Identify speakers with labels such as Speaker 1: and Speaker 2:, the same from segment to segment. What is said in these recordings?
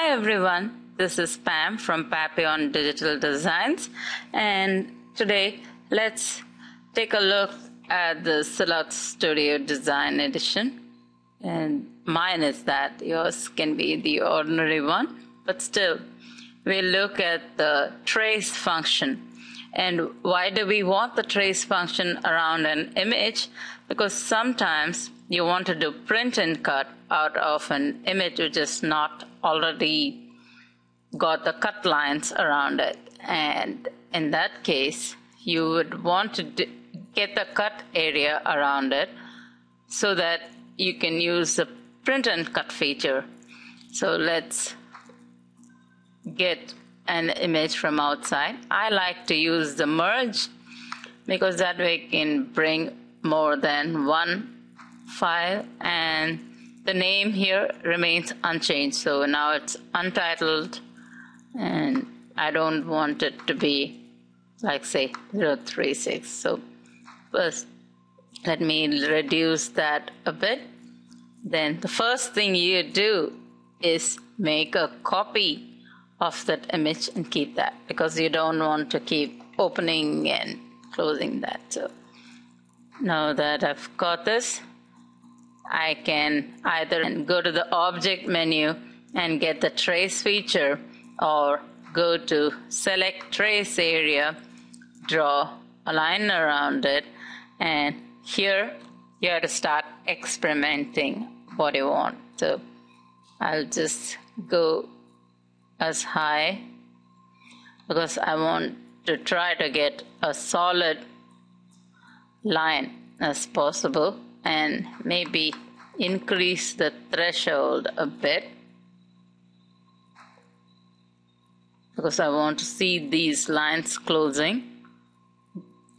Speaker 1: Hi everyone, this is Pam from Papillon Digital Designs, and today let's take a look at the Silhouette Studio Design Edition. And mine is that, yours can be the ordinary one, but still we'll look at the trace function. And why do we want the trace function around an image? Because sometimes you want to do print and cut out of an image which is not already got the cut lines around it. And in that case, you would want to get the cut area around it so that you can use the print and cut feature. So let's get an image from outside. I like to use the merge because that way I can bring more than one file, and the name here remains unchanged. So now it's untitled, and I don't want it to be like say 036. So first let me reduce that a bit. Then the first thing you do is make a copy of that image and keep that, because you don't want to keep opening and closing that. So now that I've got this, I can either go to the object menu and get the trace feature, or go to select trace area, draw a line around it, and here you have to start experimenting what you want. So I'll just go as high because I want to try to get a solid line as possible, and maybe increase the threshold a bit because I want to see these lines closing.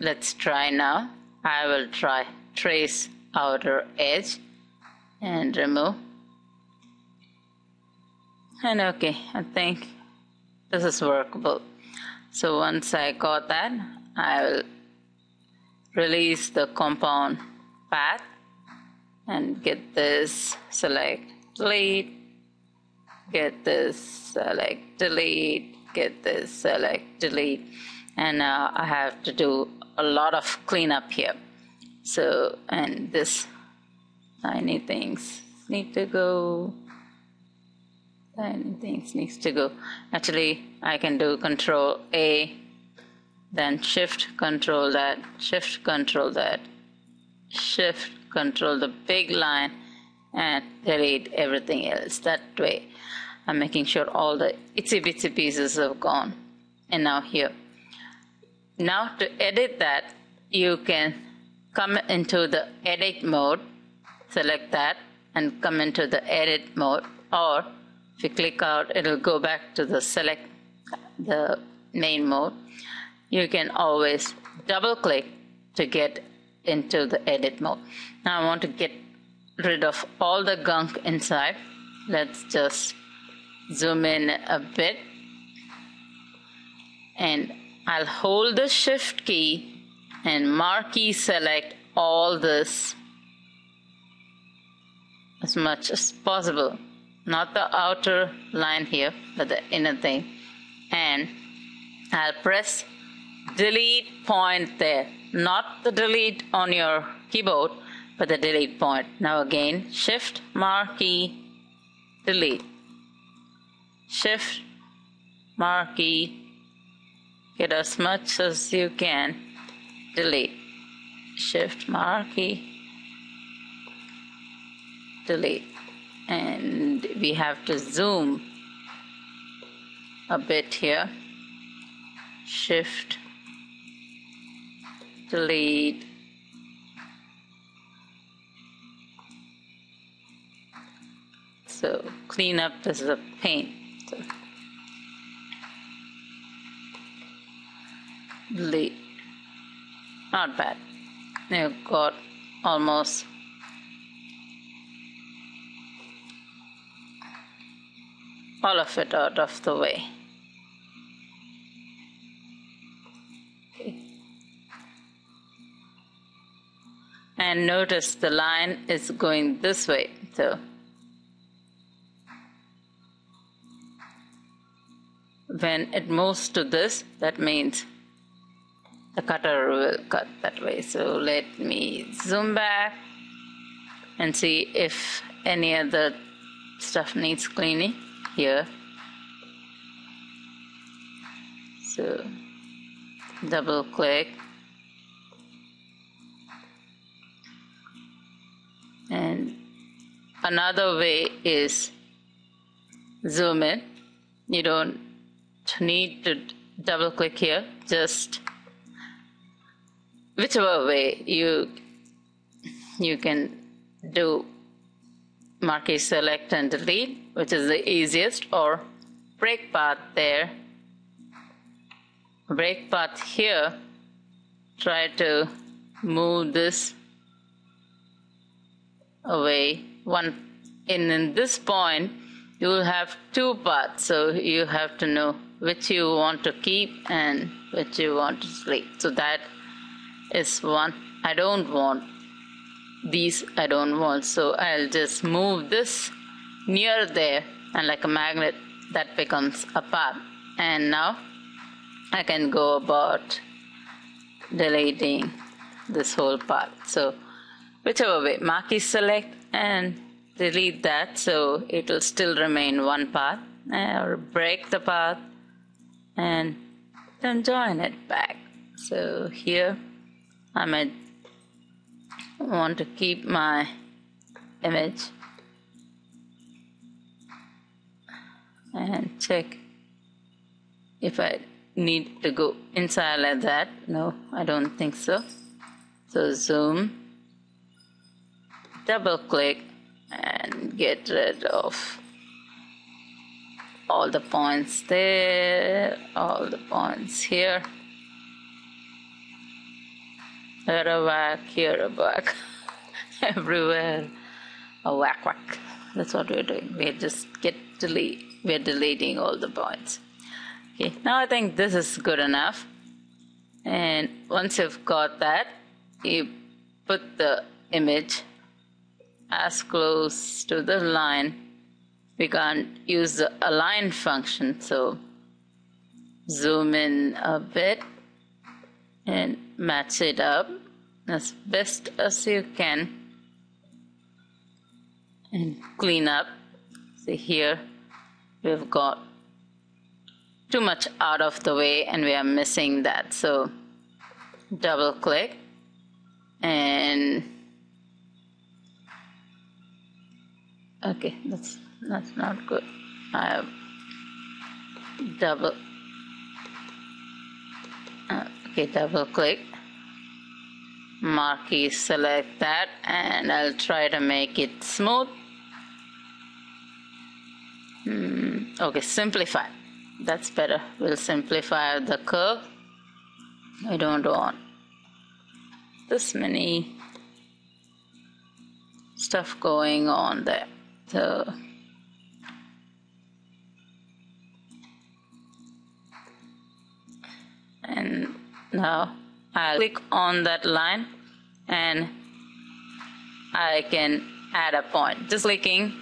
Speaker 1: Let's try now. I will try trace outer edge and remove. And okay, I think this is workable. So once I got that, I will release the compound path and get this, select, delete, get this, select, delete, get this, select, delete. And now I have to do a lot of cleanup here. So, and this tiny things need to go. Tiny things needs to go. Actually, I can do Control A, then Shift Control that, Shift Control that, Shift Control the big line, and delete everything else. That way, I'm making sure all the itsy bitsy pieces have gone. And now here. Now to edit that, you can come into the edit mode, select that, and come into the edit mode, or if you click out, it'll go back to the select the main mode. You can always double click to get into the edit mode. Now I want to get rid of all the gunk inside. Let's just zoom in a bit, and I'll hold the shift key and marquee select all this as much as possible. Not the outer line here, but the inner thing. And I'll press delete point there. Not the delete on your keyboard, but the delete point. Now again, shift, marquee, delete. Shift, marquee, get as much as you can, delete. Shift, marquee, delete. And we have to zoom a bit here. Shift, delete, so cleanup is a pain. So delete, not bad. You've got almost all of it out of the way. Okay. And notice the line is going this way, so when it moves to this, that means the cutter will cut that way. So let me zoom back and see if any other stuff needs cleaning here. So double click and another way is zoom in. You don't need to double click here, just whichever way you can do marquee select and delete, which is the easiest, or break path there. Break path here, try to move this away. In this point you will have two paths, so you have to know which you want to keep and which you want to delete. So that is one. I don't want these, so I'll just move this near there, and like a magnet that becomes a path. And now I can go about deleting this whole path. So whichever way, marquee select and delete that, so it will still remain one path, or break the path and then join it back. So here I might want to keep my image and check if I need to go inside like that. No, I don't think so. So zoom, double click and get rid of all the points there, all the points here. Here a whack, here a whack, everywhere a whack whack. That's what we're doing. We're deleting all the points. Okay, now I think this is good enough. And once you've got that, you put the image as close to the line. We can't use the align function, so zoom in a bit and match it up as best as you can and clean up. See, here we've got too much out of the way and we are missing that, so double click and okay, that's not good. I have double click, marquee select that, and I'll try to make it smooth. Okay, simplify, that's better. We'll simplify the curve. I don't want this many stuff going on there. So and now I'll click on that line and I can add a point. Just clicking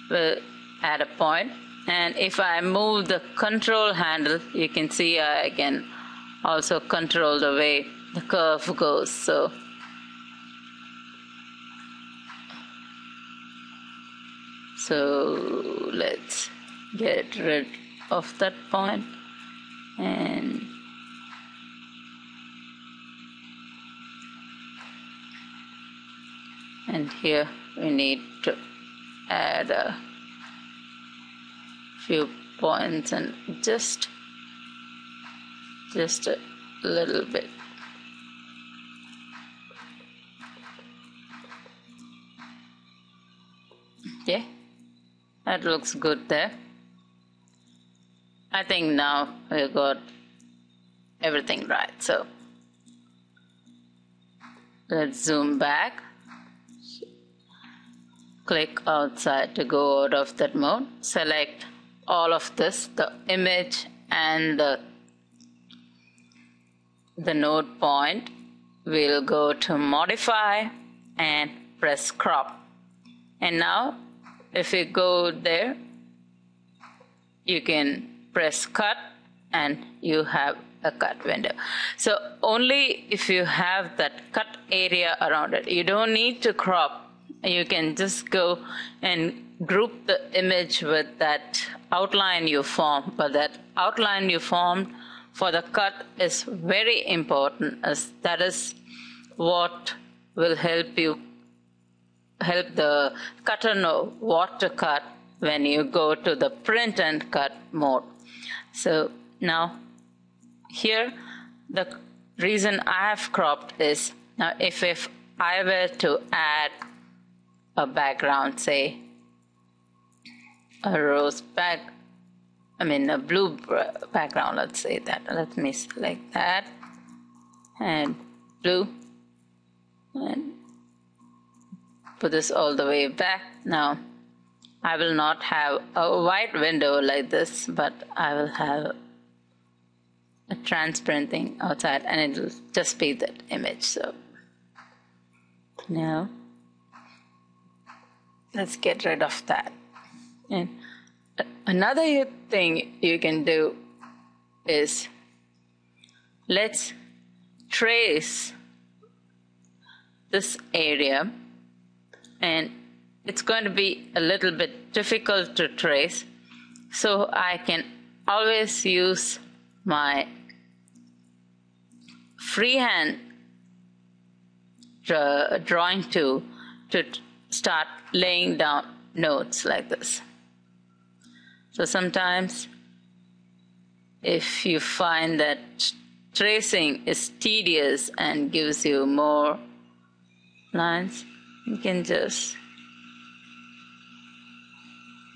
Speaker 1: will add a point, and if I move the control handle, you can see I can also control the way the curve goes. So let's get rid of that point, and here we need to add a few points and just a little bit. Okay, that looks good there. I think now we got everything right. So let's zoom back. Click outside to go out of that mode. Select all of this, the image and the node point. We'll go to modify and press crop. And now if you go there, you can press cut and you have a cut window. So only if you have that cut area around it. You don't need to crop. You can just go and group the image with that outline you form. But that outline you formed for the cut is very important, as that is what will help the cutter know what to cut when you go to the print and cut mode. So now here the reason I have cropped is, now if I were to add a background, say a blue background, let's say that. Let me select that and blue and put this all the way back. Now I will not have a white window like this, but I will have a transparent thing outside, and it will just be that image. So now let's get rid of that. And another thing you can do is, let's trace this area, and it's going to be a little bit difficult to trace, so I can always use my freehand drawing tool to start laying down nodes like this. So sometimes if you find that tracing is tedious and gives you more lines, you can just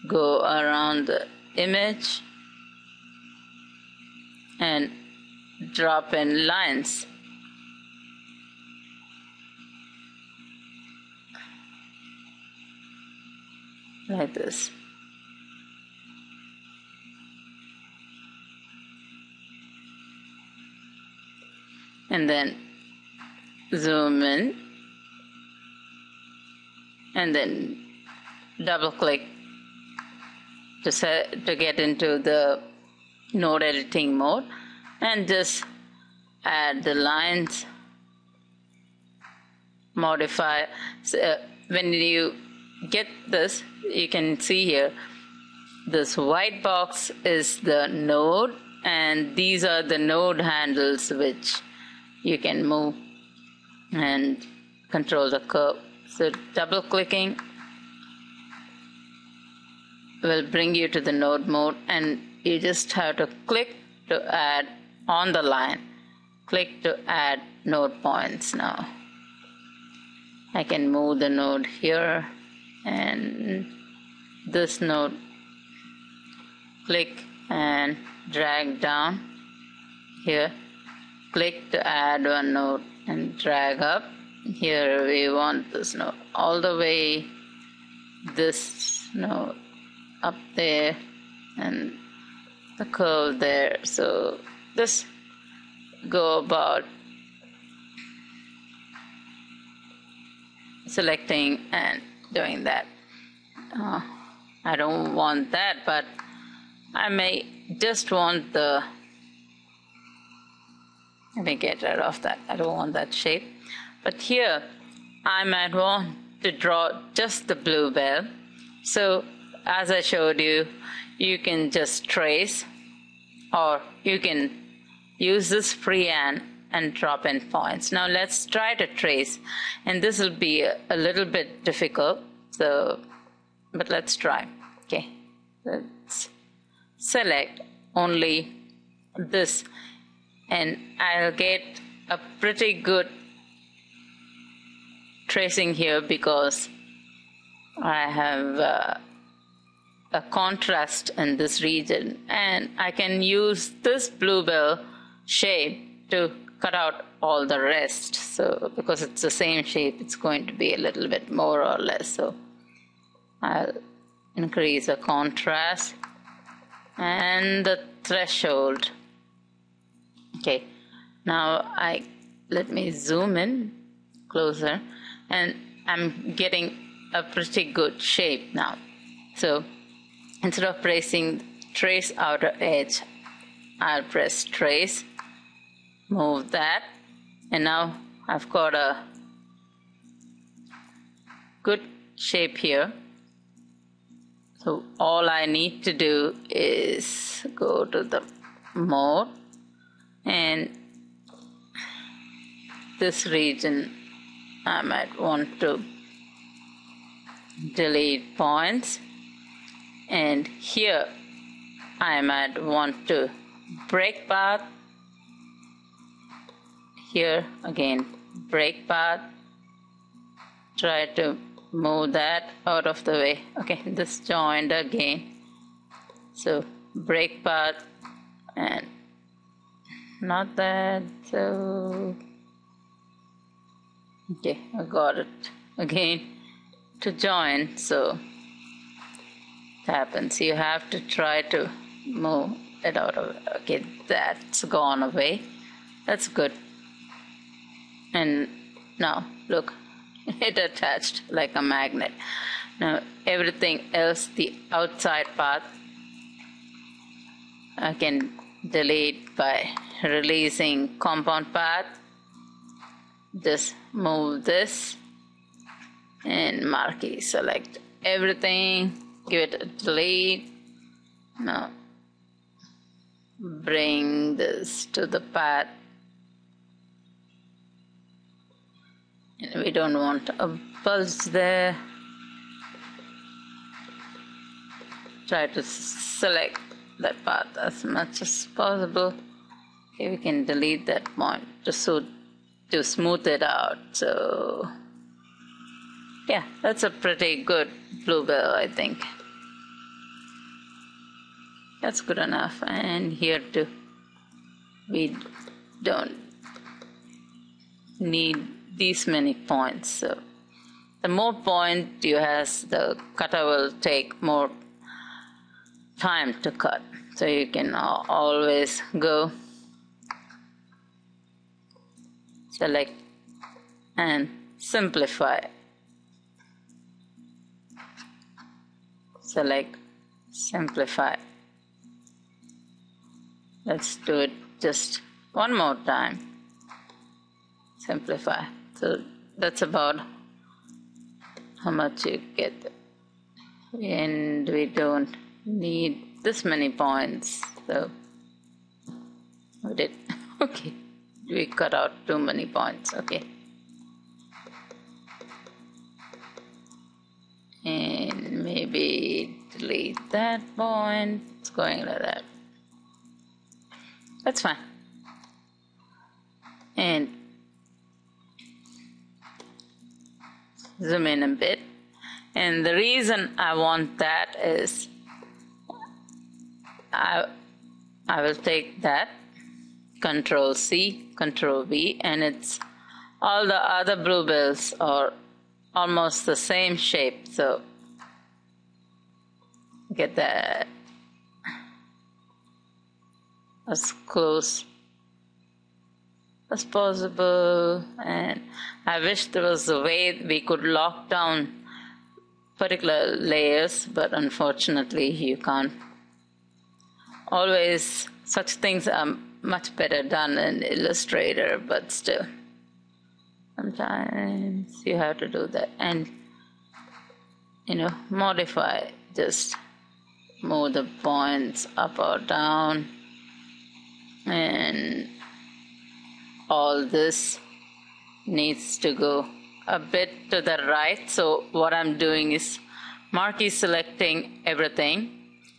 Speaker 1: go around the image and drop in lines. Like this. And then zoom in, and then double click to get into the node editing mode, and just add the lines, modify. So, when you get this, you can see here this white box is the node, and these are the node handles which you can move and control the curve. So double clicking will bring you to the node mode, and you just have to click to add on the line. Click to add node points. Now I can move the node here and this node. Click and drag down here. Click to add one node and drag up. Here we want this node all the way, this node up there, and the curve there. So just go about selecting and doing that. I don't want that, but I may just want the, let me get rid of that. I don't want that shape. But here I might want to draw just the bluebell. So as I showed you, you can just trace, or you can use this freehand and drop in points. Now let's try to trace, and this will be a little bit difficult, so but let's try. Okay, let's select only this, and I'll get a pretty good tracing here because I have a contrast in this region, and I can use this bluebell shape to cut out all the rest. So because it's the same shape, it's going to be a little bit more or less. So I'll increase the contrast and the threshold. Okay, now let me zoom in closer, and I'm getting a pretty good shape now. So instead of tracing trace outer edge, I'll press trace, move that, and now I've got a good shape here. So all I need to do is go to the mode, and this region I might want to delete points, and here I might want to break path. Here again break path, try to move that out of the way. Okay, this joined again, so break path and not that. So okay, I got it again to join. So it happens, you have to try to move it out of it. Okay, that's gone away, that's good. And now look, it attached like a magnet. Now everything else, the outside path, I can delete by releasing compound path. Just move this and marquee, select everything, give it a delete. Now bring this to the path, and we don't want a bulge there. Try to select that path as much as possible. Okay, we can delete that point to smooth it out. So yeah, that's a pretty good bluebell, I think. That's good enough. And here too, we don't need these many points. So the more point you have, the cutter will take more time to cut. So you can always go select and simplify. Select, simplify. Let's do it just one more time. Simplify. So that's about how much you get. And we don't need this many points. So we did. Okay. We cut out too many points. Okay. And maybe delete that point. It's going like that. That's fine. And zoom in a bit. And the reason I want that is I will take that, Control C, Control V, and it's all the other bluebells are almost the same shape. So get that as close as possible. And I wish there was a way we could lock down particular layers, but unfortunately you can't. Always such things are much better done in Illustrator, but still sometimes you have to do that. And modify, just move the points up or down, and all this needs to go a bit to the right. So what I'm doing is marquee selecting everything,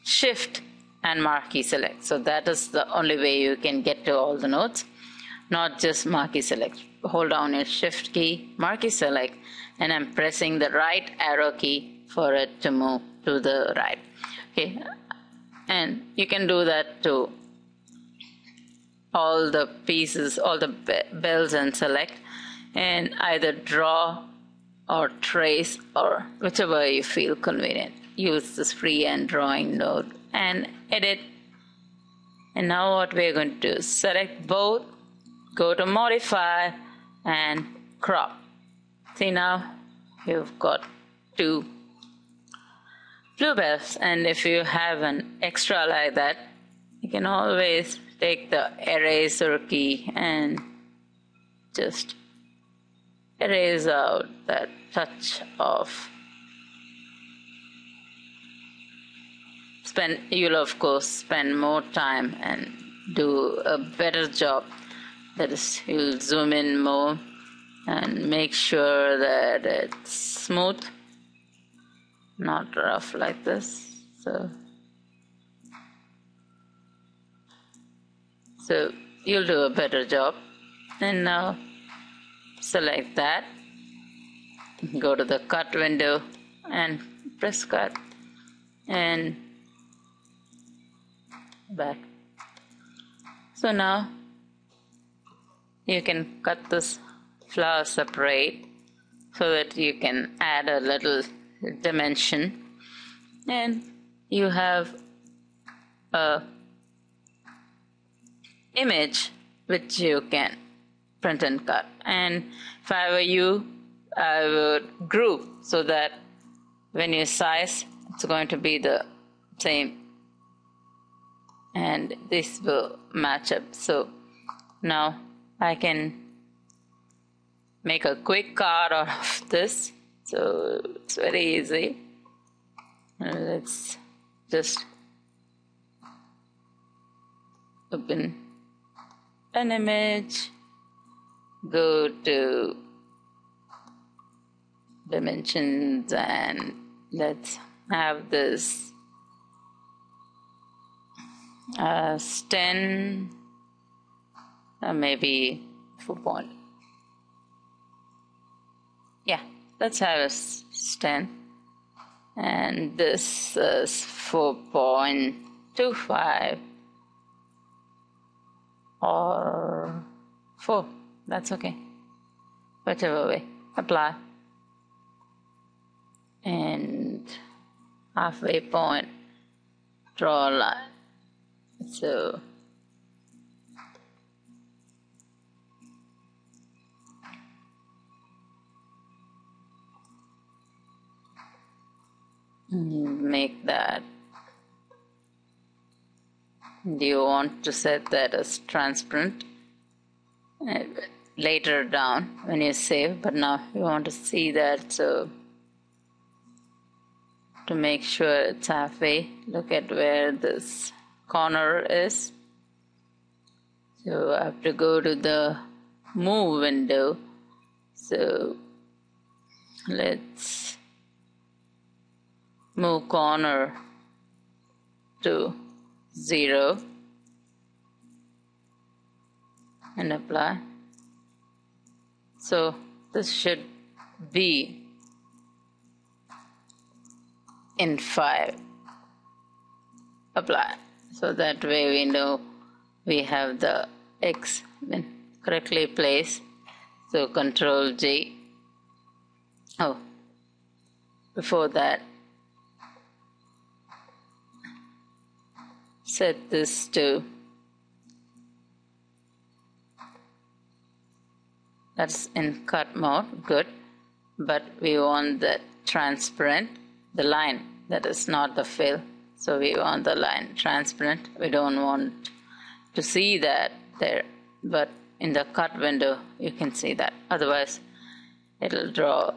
Speaker 1: shift and marquee select. So that is the only way you can get to all the nodes, not just marquee select. Hold down your shift key, marquee select, and I'm pressing the right arrow key for it to move to the right. Okay, and you can do that to all the pieces, all the bells, and select, and either draw or trace or whichever you feel convenient. Use this freehand drawing node and edit. And now what we're going to do is select both, go to modify and crop. See, now you've got two bluebells, and if you have an extra like that, you can always take the eraser key and just erase out that touch of. You'll of course spend more time and do a better job. That is, you'll zoom in more and make sure that it's smooth, not rough like this. So you'll do a better job. And now select that, go to the cut window and press cut and back. So now you can cut this flower separate so that you can add a little dimension, and you have a image which you can print and cut. And if I were you, I would group so that when you size, it's going to be the same and this will match up. So now I can make a quick card out of this. So it's very easy. Let's just open an image, go to dimensions, and let's have this as 10, maybe 4 point. Yeah, let's have a 10, and this is 4.25 or 4. That's okay. Whichever way. Apply. And halfway point, draw a line. So make that. Do you want to set that as transparent later down when you save, but now you want to see that, so to make sure it's halfway, look at where this corner is. So I have to go to the move window. So let's move corner to 0 and apply. So this should be in 5. Apply. So that way we know we have the X correctly placed. So Control G. Oh, before that, set this to, that's in cut mode, good, but we want the transparent, the line, that is not the fill. So we want the line transparent. We don't want to see that there, but in the cut window you can see that. Otherwise it'll draw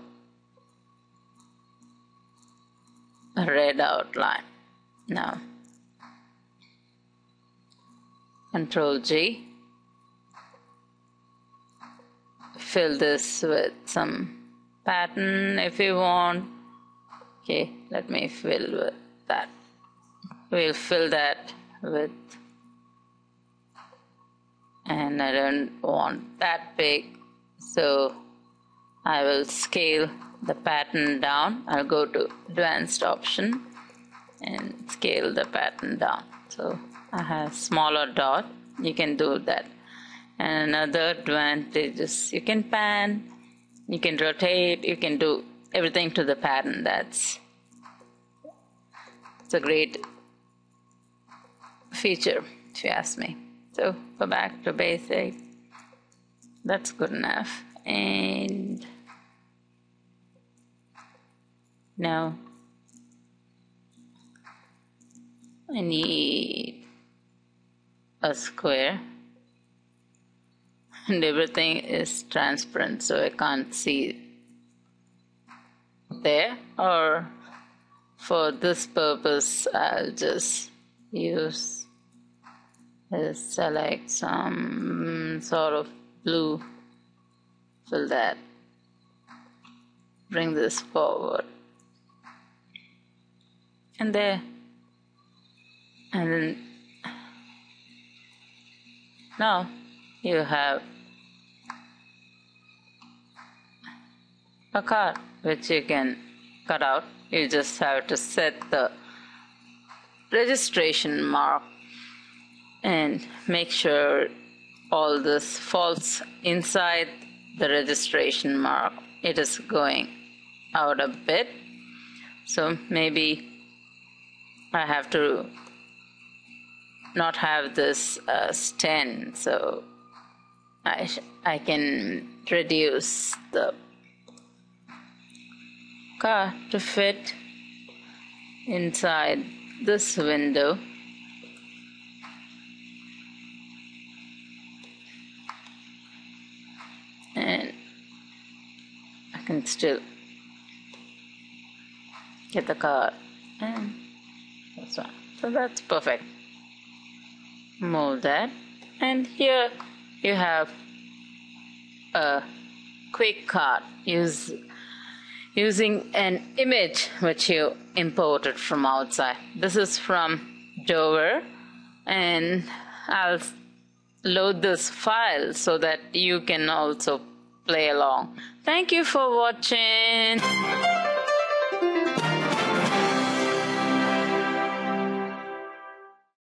Speaker 1: a red outline. Now Control G, fill this with some pattern if you want. Okay, let me fill with that. We'll fill that with, and I don't want that big, so I will scale the pattern down. I'll go to advanced option and scale the pattern down. So I have smaller dot. You can do that. And another advantage is you can pan, you can rotate, you can do everything to the pattern. It's a great feature, if you ask me. So go back to basic. That's good enough. And now I need a square, and everything is transparent, so I can't see there. Or for this purpose, I'll just select some sort of blue, fill that, bring this forward, and there. And then now you have a card which you can cut out. You just have to set the registration mark and make sure all this falls inside the registration mark. It is going out a bit, so maybe I have to not have this as 10, so I can reduce the car to fit inside this window. And I can still get the car, and that's one. So that's perfect. Move that, and here you have a quick card using an image which you imported from outside. This is from Dover, and I'll load this file so that you can also play along. Thank you for watching.